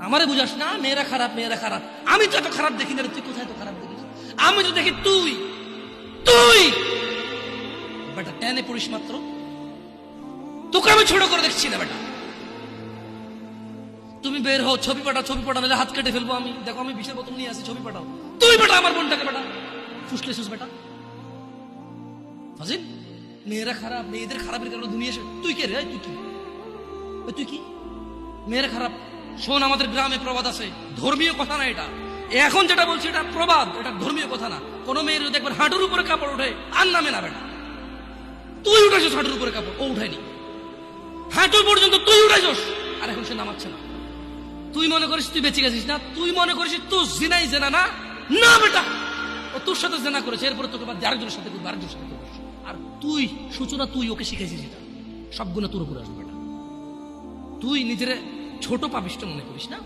আমারে বুঝাস না, মেয়েরা খারাপ মেয়েরা খারাপ। আমি তো এত খারাপ দেখি না, তুই কোথায় তো খারাপ দেখিস? আমি তো দেখি তুই তুই বেটা টেনে পড়িস মাত্র, তোকে আমি ছোট করে দেখছি না বেটা। তুমি বের হও, ছবি পাঠাও নাহলে হাত কেটে ফেলবো আমি। দেখো আমি বিষের বোতল নিয়ে আসি, ছবি পাঠাও। তুই বেটা আমার বোনটাকে বেটা ফুসলে শুস বেটা ফাজিল। মেয়েরা খারাপ, মেয়েদের খারাপের কারণে দুনিয়া এসে তুই কে রে? তুই কি? তুই কি? মেয়েরা খারাপ? শোন, আমাদের গ্রামে প্রবাদ আছে, ধর্মীয় কথা না এটা। এখন যেটা বলছি এটা প্রবাদ, এটা ধর্মীয় কথা না। কোন মেয়ের যদি একবার হাঁটুর উপরে কাপড় ওঠে আর নামে না বেটা। তুই উঠেছিস হাঁটুর উপরে কাপড়, ও উঠায়নি। হাঁটু পর্যন্ত তুই উঠাইছস, আর এখন সে নামাচ্ছে না। তুই মনে করিস তুই বেঁচে গেছিস না? তুই মনে করিস তুই জিনাই জেনা না? না বেটা, ও তোর সাথে জেনা করেছে, এরপরে তোকে বাদ আরেকজনের সাথে করবো, আরেকজনের সাথে করবো। আর তুই সূচনা, তুই ওকে শিখাইছিস এটা, সবগুলো তোর উপরে আসবে বেটা। তুই নিজের ছোট পাপিষ্ট মনে করিস না।